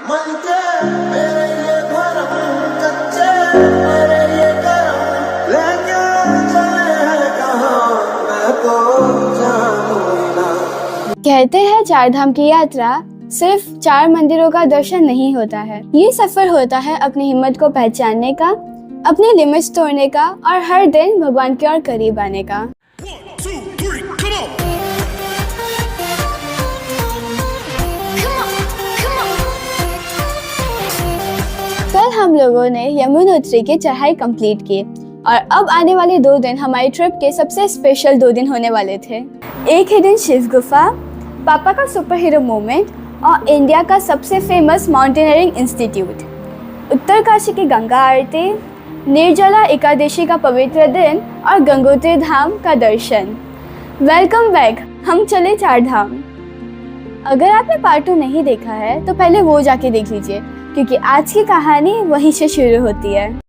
मन के मेरे ये भरम कच्चे मेरे ये करम लेके चले हैं कहाँ मैं तो जानू ना। कहते हैं चार धाम की यात्रा सिर्फ 4 मंदिरों का दर्शन नहीं होता है, ये सफर होता है अपनी हिम्मत को पहचानने का, अपनी लिमिट्स तोड़ने का और हर दिन भगवान के और करीब आने का। 1, 2, 3, come on! कल हम लोगों ने यमुनोत्री की चढ़ाई कंप्लीट की और अब आने वाले 2 दिन हमारी ट्रिप के सबसे स्पेशल 2 दिन होने वाले थे। एक ही दिन शिव गुफा, पापा का सुपर हीरो मोमेंट और इंडिया का सबसे फेमस माउंटेनियरिंग इंस्टीट्यूट, उत्तरकाशी की गंगा आरती, निर्जला एकादशी का पवित्र दिन और गंगोत्री धाम का दर्शन। वेलकम बैक, हम चले 4 धाम। अगर आपने पार्ट 2 नहीं देखा है तो पहले वो जाके देख लीजिए, क्योंकि आज की कहानी वहीं से शुरू होती है।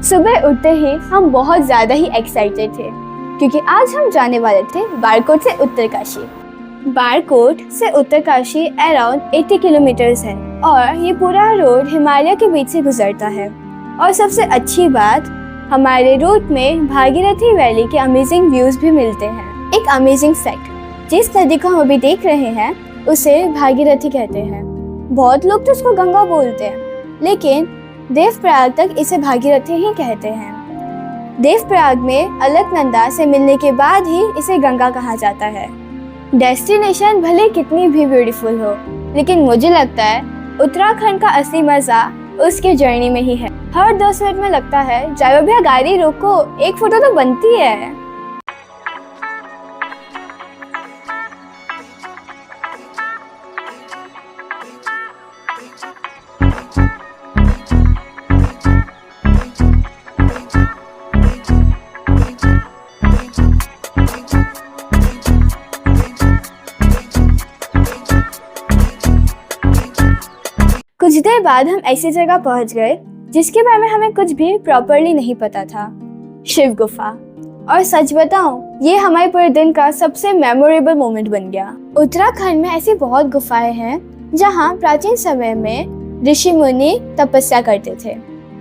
सुबह उठते ही हम बहुत ज़्यादा ही एक्साइटेड थे, क्योंकि आज हम जाने वाले थे बारकोट से उत्तरकाशी। बारकोट से उत्तरकाशी अराउंड 80 किलोमीटर्स है और ये पूरा रोड हिमालय के बीच से गुजरता है। और सबसे अच्छी बात, हमारे रूट में भागीरथी वैली के अमेजिंग व्यूज भी मिलते हैं। एक अमेजिंग फैक्ट, जिस नदी को हम अभी देख रहे हैं उसे भागीरथी कहते हैं। बहुत लोग तो उसको गंगा बोलते हैं, लेकिन देवप्रयाग तक इसे भागीरथी ही कहते हैं। देवप्रयाग में अलकनंदा से मिलने के बाद ही इसे गंगा कहा जाता है। डेस्टिनेशन भले कितनी भी ब्यूटीफुल हो, लेकिन मुझे लगता है उत्तराखंड का असली मजा उसके जर्नी में ही है। हर 10 मिनट में लगता है ड्राइवर भैया गाड़ी रोको, एक फोटो तो बनती है। कुछ देर बाद हम ऐसी जगह पहुंच गए जिसके बारे में हमें कुछ भी प्रॉपरली नहीं पता था, शिव गुफा। और सच बताऊं, ये हमारे पूरे दिन का सबसे मेमोरेबल मोमेंट बन गया। उत्तराखंड में ऐसी बहुत गुफाएं हैं जहां प्राचीन समय में ऋषि मुनि तपस्या करते थे।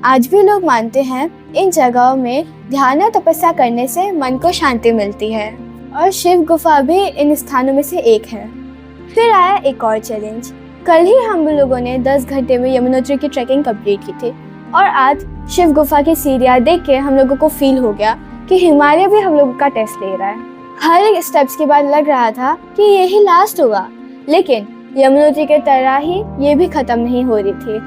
आज भी लोग मानते हैं इन जगहों में ध्यान और तपस्या करने से मन को शांति मिलती है, और शिव गुफा भी इन स्थानों में से एक है। फिर आया एक और चैलेंज। कल ही हम लोगों ने 10 घंटे में यमुनोत्री की ट्रैकिंग कंप्लीट की थी, और आज शिव गुफा की सीढ़ियाँ देख के हम लोगों को फील हो गया कि हिमालय भी हम लोगों का टेस्ट ले रहा है। हर एक स्टेप्स के बाद लग रहा था कि यही लास्ट होगा, लेकिन यमुनोत्री के तरह ही ये भी खत्म नहीं हो रही थी।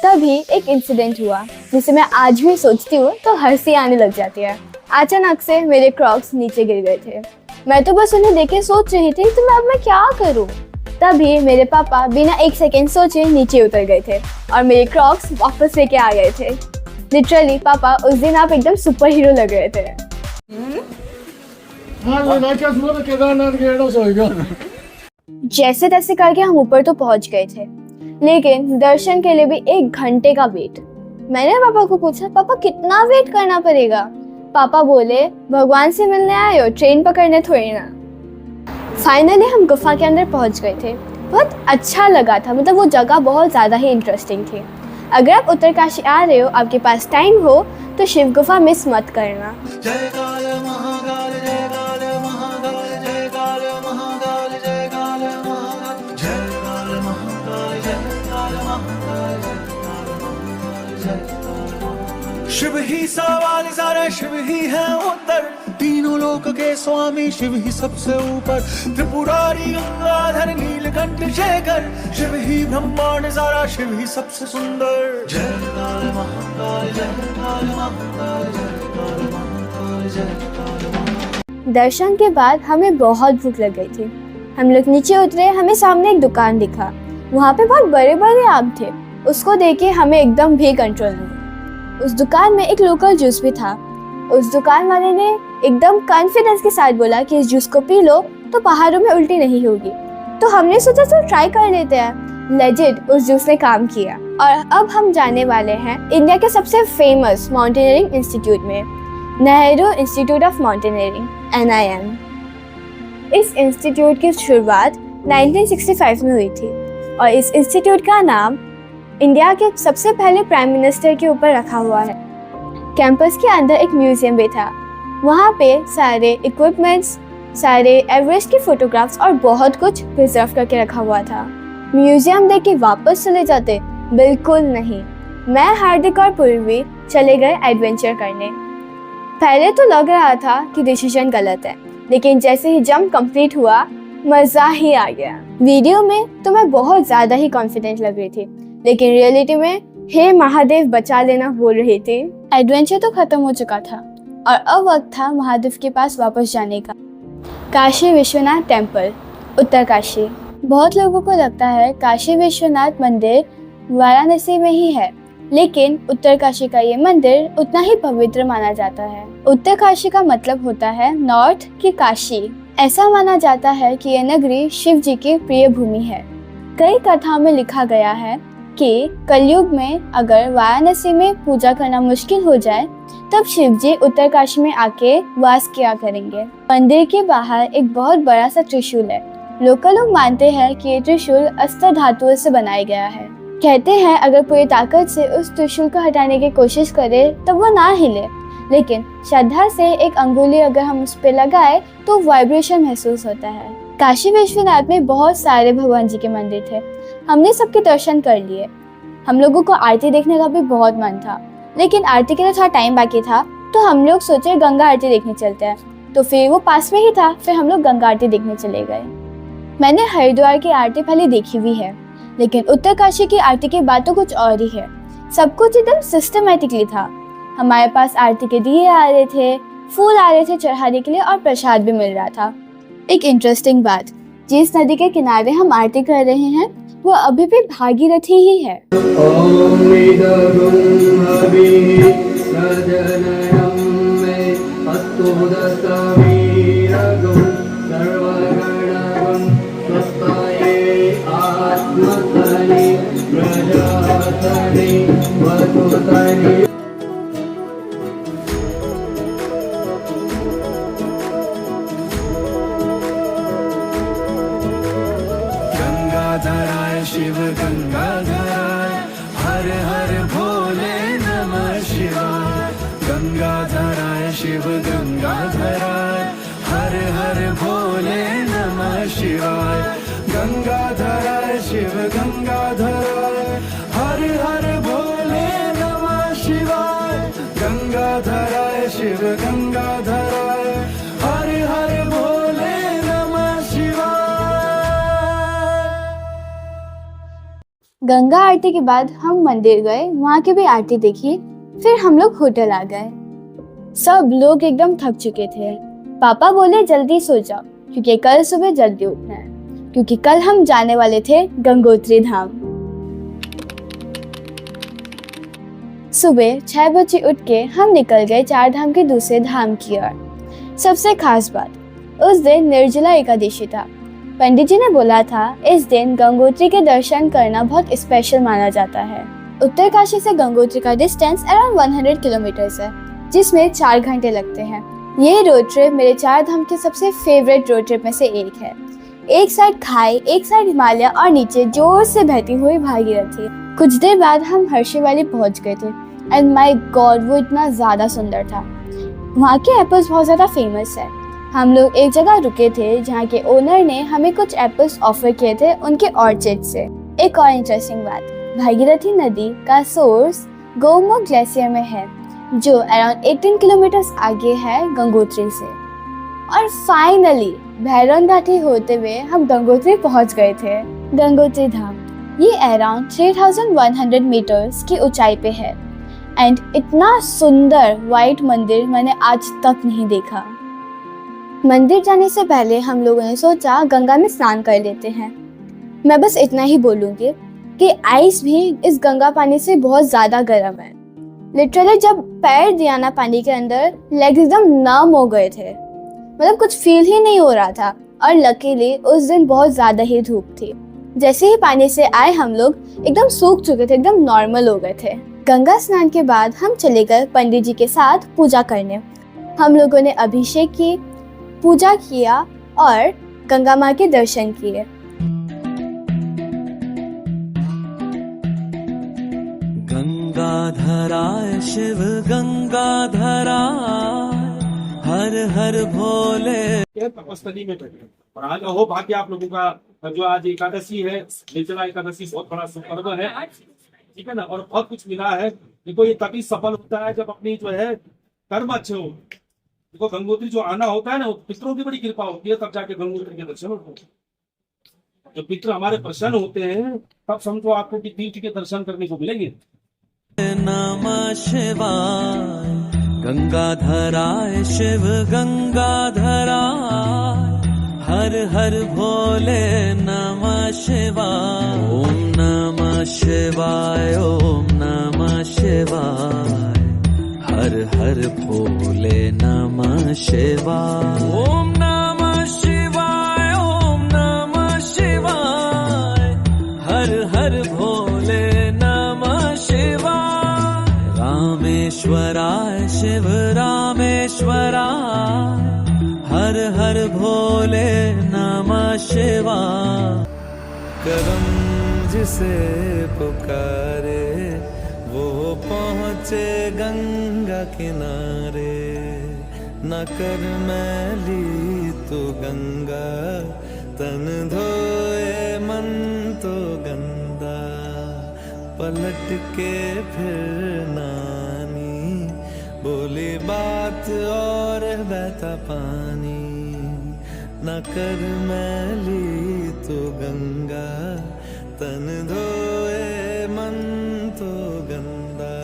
तभी एक इंसिडेंट हुआ जिसे मैं आज भी सोचती हूँ तो हंसी आने लग जाती है। अचानक से मेरे क्रॉक्स नीचे गिर गए थे। मैं तो बस उन्हें देख के सोच रही थी तो अब मैं क्या करूँ। तभी मेरे पापा बिना 1 सेकेंड सोचे नीचे उतर गए थे और मेरे क्रॉक्स वापस लेके आ गए थे। लिटरली पापा, उस दिन आप एकदम सुपर हीरो लग रहे थे। जैसे तैसे करके हम ऊपर तो पहुंच गए थे, लेकिन दर्शन के लिए भी 1 घंटे का वेट। मैंने पापा को पूछा, पापा कितना वेट करना पड़ेगा? पापा बोले, भगवान से मिलने आए हो, ट्रेन पकड़ने थोड़ी ना। फाइनली हम गुफा के अंदर पहुंच गए थे। बहुत अच्छा लगा था, मतलब वो जगह बहुत ज़्यादा ही इंटरेस्टिंग थी। अगर आप उत्तरकाशी आ रहे हो, आपके पास टाइम हो, तो शिव गुफा मिस मत करना। जय काल महाकाल जय काल महाकाल जय काल महाकाल जय काल महाकाल जय काल महाकाल जय काल महाकाल जय काल। शिव ही सवाल सारा, शिव ही है उत्तर, तीनों लोक के स्वामी शिव ही सबसे ऊपर, त्रिपुरारी गंगाधर नीलकंठ शेखर, शिव ही ब्रह्मांड सारा, शिव ही सबसे सुंदर। जय काल महाकाल जय काल महाकाल जय काल महाकाल जय काल महाकाल। दर्शन के बाद हमें बहुत भूख लग गई थी। हम लोग नीचे उतरे, हमें सामने एक दुकान दिखा। वहाँ पे बहुत बड़े बड़े आम थे। उसको देख के हमें एकदम भी कंट्रोल नहीं। उस दुकान में एक लोकल जूस भी था। उस दुकान वाले ने एकदम कॉन्फिडेंस के साथ बोला कि इस जूस को पी लो तो पहाड़ों में उल्टी नहीं होगी। तो हमने सोचा चलो ट्राई कर लेते हैं। लेजिट उस जूस ने काम किया। और अब हम जाने वाले हैं इंडिया के सबसे फेमस माउंटेनियरिंग इंस्टीट्यूट में, Nehru institute of mountaineering, NIM। इस इंस्टीट्यूट की शुरुआत 1965 में हुई थी और इस इंस्टीट्यूट का नाम इंडिया के सबसे पहले प्राइम मिनिस्टर के ऊपर रखा हुआ है। कैंपस के अंदर एक म्यूजियम भी था। वहाँ पे सारे इक्विपमेंट्स, सारे एवरेस्ट की फोटोग्राफ्स और बहुत कुछ प्रिजर्व करके रखा हुआ था। म्यूजियम देख के वापस चले जाते? बिल्कुल नहीं। मैं, हार्दिक और पूर्वी चले गए एडवेंचर करने। पहले तो लग रहा था कि डिसीजन गलत है, लेकिन जैसे ही जंप कंप्लीट हुआ मजा ही आ गया। वीडियो में तो मैं बहुत ज्यादा ही कॉन्फिडेंट लग रही थी, लेकिन रियलिटी में हे महादेव बचा लेना बोल रही थी। एडवेंचर तो खत्म हो चुका था और अब वक्त था महादेव के पास वापस जाने का। काशी विश्वनाथ टेम्पल, उत्तरकाशी। बहुत लोगों को लगता है काशी विश्वनाथ मंदिर वाराणसी में ही है, लेकिन उत्तरकाशी का ये मंदिर उतना ही पवित्र माना जाता है। उत्तरकाशी का मतलब होता है नॉर्थ की काशी। ऐसा माना जाता है कि यह नगरी शिव जी की प्रिय भूमि है। कई कथाओं में लिखा गया है कि कलयुग में अगर वाराणसी में पूजा करना मुश्किल हो जाए तब शिव जी उत्तरकाशी में आके वास किया करेंगे। मंदिर के बाहर एक बहुत बड़ा सा त्रिशूल है। लोकल लोग मानते हैं कि ये त्रिशूल अस्त्र धातुओं से बनाया गया है। कहते हैं अगर पूरी ताकत से उस त्रिशूल को हटाने की कोशिश करे तब वो ना हिले, लेकिन श्रद्धा से एक अंगुली अगर हम उस पर लगाए तो वाइब्रेशन महसूस होता है। काशी विश्वनाथ में बहुत सारे भगवान जी के मंदिर थे। हमने सबके दर्शन कर लिए। हम लोगों को आरती देखने का भी बहुत मन था, लेकिन आरती के लिए थोड़ा टाइम बाकी था, तो हम लोग सोचे गंगा आरती देखने चलते हैं। तो फिर वो पास में ही था, फिर हम लोग गंगा आरती देखने चले गए। मैंने हरिद्वार की आरती पहले देखी हुई है, लेकिन उत्तरकाशी की आरती की बात तो कुछ और ही है। सब कुछ एकदम सिस्टमेटिकली था। हमारे पास आरती के दिए आ रहे थे, फूल आ रहे थे चढ़ाने के लिए और प्रसाद भी मिल रहा था। एक इंटरेस्टिंग बात, जिस नदी के किनारे हम आरती कर रहे हैं वो अभी भी भागीरथी ही है। गंगाधराय शिव गंगाधराय, हर हर भोले नमः शिवाय। गंगाधराय शिव गंगाधराय, हर हर भोले नमः शिवाय। गंगाधराय शिव गंगाधराय, हर हर भोले नमः शिवाय। गंगाधराय शिव गंगाधराय, हर हर भोले नमः शिवाय। गंगा आरती के बाद हम मंदिर गए, वहाँ की भी आरती देखी, फिर हम लोग होटल आ गए। सब लोग एकदम थक चुके थे। पापा बोले जल्दी सो जाओ क्योंकि कल सुबह जल्दी उठना है, क्योंकि कल हम जाने वाले थे गंगोत्री धाम। सुबह 6 बजे उठ के हम निकल गए 4 धाम के दूसरे धाम की ओर। सबसे खास बात, उस दिन निर्जला एकादशी था। पंडित जी ने बोला था इस दिन गंगोत्री के दर्शन करना बहुत स्पेशल माना जाता है। उत्तरकाशी से गंगोत्री का डिस्टेंस अराउंड 100 किलोमीटर है, जिसमें 4 घंटे लगते हैं। ये रोड ट्रिप मेरे 4 धाम के सबसे फेवरेट रोड ट्रिप में से एक है। एक साइड खाई, एक साइड हिमालय और नीचे जोर से बहती हुई भागीरथी। कुछ देर बाद हम हर्षी वैली पहुंच गए थे एंड माय गॉड वो इतना ज्यादा सुंदर था। वहाँ के एप्पल्स बहुत ज्यादा फेमस है। हम लोग एक जगह रुके थे जहाँ के ओनर ने हमें कुछ एप्पल्स ऑफर किए थे उनके ऑर्चिड से। एक और इंटरेस्टिंग बात, भागीरथी नदी का सोर्स गौमुख ग्लेशियर में है, जो अराउंड 18 किलोमीटर आगे है गंगोत्री से। और फाइनली भैरव घाटी होते हुए हम गंगोत्री पहुंच गए थे। गंगोत्री धाम ये अराउंड 3100 मीटर्स की ऊंचाई पे है एंड इतना सुंदर व्हाइट मंदिर मैंने आज तक नहीं देखा। मंदिर जाने से पहले हम लोगों ने सोचा गंगा में स्नान कर लेते हैं। मैं बस इतना ही बोलूँगी कि आइस भी इस गंगा पानी से बहुत ज़्यादा गर्म है। लिटरली जब पैर दिया ना पानी के अंदर, लेग्स एकदम नम हो गए थे, मतलब कुछ फील ही नहीं हो रहा था। और लकीली उस दिन बहुत ज़्यादा ही धूप थी। जैसे ही पानी से आए हम लोग एकदम सूख चुके थे, एकदम नॉर्मल हो गए थे। गंगा स्नान के बाद हम चले गए पंडित जी के साथ पूजा करने। हम लोगों ने अभिषेक की, पूजा किया और गंगा माँ के दर्शन किए। गंगाधराय शिव गंगाधराय हर हर भोले। ये तपस्थली में बैठे और आज अहो भाग्य आप लोगों का जो आज एकादशी है, निर्जला एकादशी बहुत बड़ा पर्व है, ठीक है ना। और बहुत कुछ मिला है। देखो ये तभी सफल होता है जब अपनी जो है कर्म अच्छे हो। देखो गंगोत्री जो आना होता है ना, पितरों की बड़ी कृपा होती है, तब जाके गंगोत्री के दर्शन होते हैं। जब पितर हमारे प्रसन्न होते हैं तब समझो आपको कि तीर्थ के दर्शन करने को मिलेंगे। नमः शिवाय गंगाधराय शिव गंगाधराय हर हर भोले नमः शिवाय। ओम नमः शिवाय ओम नमः शिवाय हर हर भोले नमः शिवाय। ओम नमः शिवाय ओम नमः शिवाय हर हर भोले नमः शिवाय। रामेश्वराय शिव रामेश्वराय हर हर भोले नमः शिवाय। करम जिसे पुकारे वो पहुँचे गंगा किनारे। न कर मैली तो गंगा तन धोए मन तो गंदा। पलट के फिर नानी बोली बात और बहता पानी। न कर मैली तो गंगा तन धोए मन तो गंदा।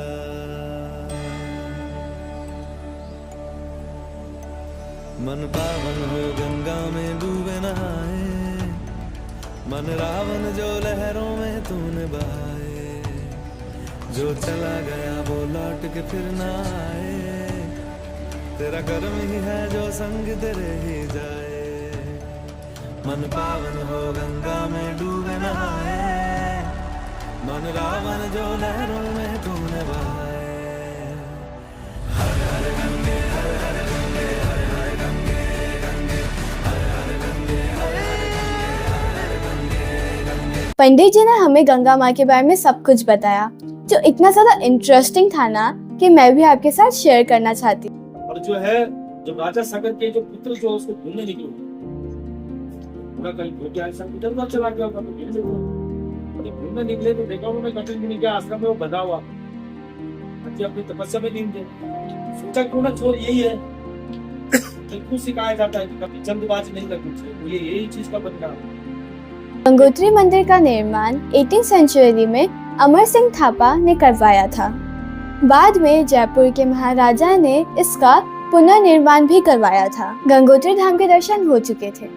मन पावन हो गंगा में डूबे नहाए। मन रावण जो लहरों में तूने बहाए। जो चला गया वो लौट के फिर ना आए। तेरा कर्म ही है जो संग तेरे ही जाए। मन पावन हो गंगा में डूबे नहाए। मन रावण जो लहरों में तूने बहाए। हर हर गंगे हर हर गंगे हर हर गंगे गंगे हर हर गंगे हर हर गंगे गंगे। पंडित जी ने हमें गंगा माँ के बारे में सब कुछ बताया, जो इतना ज्यादा इंटरेस्टिंग था ना कि मैं भी आपके साथ शेयर करना चाहती हूँ। और जो है जब राजा सागर के जो पुत्र जो उसको ढूंढने निकले, पूरा कहीं घोटे ऐसा इधर उधर चला गया होगा, ढूंढने निकले तो देखा उन्होंने कपिल मुनि के आश्रम में वो बंधा हुआ अपनी तपस्या में लीन थे। सोचा क्यों ना छोड़ यही है। क्यों सिखाया जाता है कि कभी जल्दबाजी नहीं करनी चाहिए, ये यही चीज का बनता है। गंगोत्री मंदिर का निर्माण 18th सेंचुरी में अमर सिंह थापा ने करवाया था। बाद में जयपुर के महाराजा ने इसका पुनर्निर्माण भी करवाया था। गंगोत्री धाम के दर्शन हो चुके थे,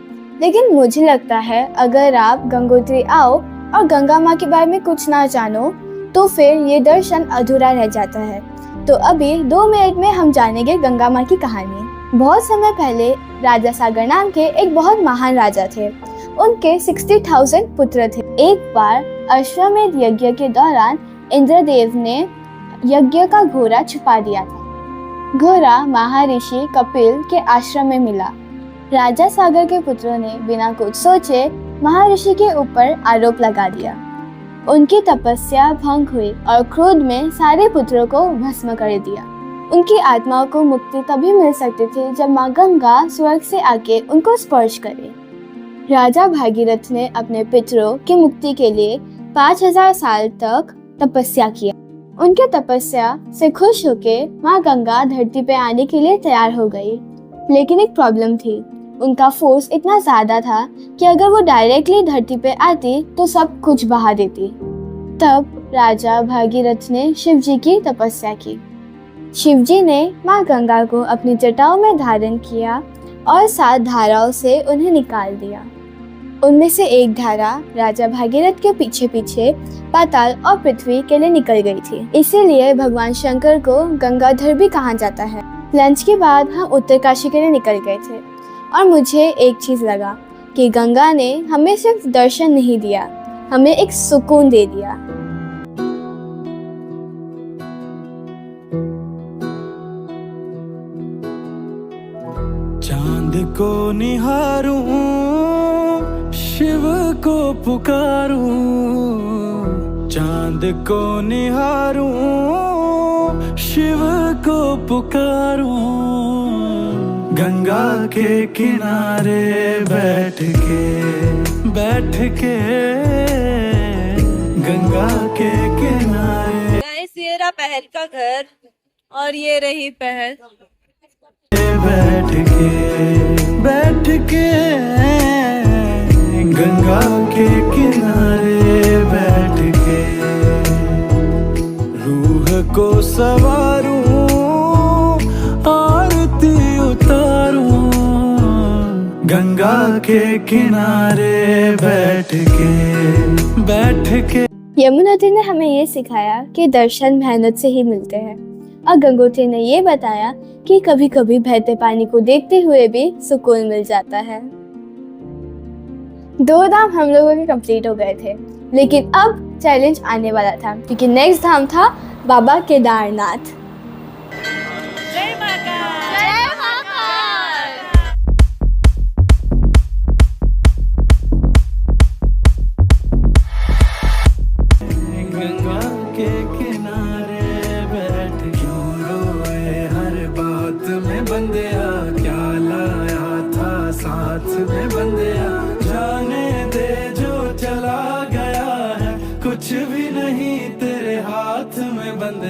लेकिन मुझे लगता है अगर आप गंगोत्री आओ और गंगा माँ के बारे में कुछ ना जानो तो फिर ये दर्शन अधूरा रह जाता है। तो अभी 2 मिनट में हम जानेंगे गंगा माँ की कहानी। बहुत समय पहले राजा सागर नाम के एक बहुत महान राजा थे। उनके 60,000 पुत्र थे। एक बार अश्वमेध यज्ञ के दौरान इंद्रदेव ने यज्ञ का घोड़ा छुपा दिया था। घोड़ा महर्षि कपिल के आश्रम में मिला। राजा सागर के पुत्रों ने बिना कुछ सोचे महर्षि के ऊपर आरोप लगा दिया। उनकी तपस्या भंग हुई और क्रोध में सारे पुत्रों को भस्म कर दिया। उनकी आत्माओं को मुक्ति तभी मिल सकती थी जब माँ गंगा स्वर्ग से आके उनको स्पर्श करे। राजा भागीरथ ने अपने पितरों की मुक्ति के लिए 5000 साल तक तपस्या किया। उनके तपस्या से खुश होके माँ गंगा धरती पे आने के लिए तैयार हो गई। लेकिन एक प्रॉब्लम थी, उनका फोर्स इतना ज्यादा था कि अगर वो डायरेक्टली धरती पे आती तो सब कुछ बहा देती। तब राजा भागीरथ ने शिव जी की तपस्या की। शिव जी ने माँ गंगा को अपनी जटाओं में धारण किया और 7 धाराओं से उन्हें निकाल दिया। उनमें से एक धारा राजा भागीरथ के पीछे पीछे पाताल और पृथ्वी के लिए निकल गई थी। इसीलिए भगवान शंकर को गंगाधर भी कहा जाता है। लंच के बाद हम उत्तरकाशी के लिए निकल गए थे और मुझे एक चीज लगा कि गंगा ने हमें सिर्फ दर्शन नहीं दिया, हमें एक सुकून दे दिया। चांद को निहारूं, शिव को पुकारूं, चांद को निहारूं, शिव को पुकारूं, गंगा के किनारे बैठ के गंगा के किनारे गाइस, ये रहा पहल का घर और ये रही पहल। बैठ के गंगा के किनारे बैठ के रूह को सवारूं, आरती उतारूं, गंगा के किनारे बैठ के। यमुनोत्री ने हमें ये सिखाया कि दर्शन मेहनत से ही मिलते हैं, और गंगोत्री ने ये बताया कि कभी कभी बहते पानी को देखते हुए भी सुकून मिल जाता है। 2 धाम हम लोगों के कंप्लीट हो गए थे, लेकिन अब चैलेंज आने वाला था, क्योंकि नेक्स्ट धाम था बाबा केदारनाथ। जय महाकाल, जय महाकाल। गंगा के किनारे बैठ क्यों रोए हर बात में बंदिया, क्या लाया था साथ में बंदिया, जाने दे जो चला गया है, कुछ भी नहीं तेरे हाथ में बंदिया।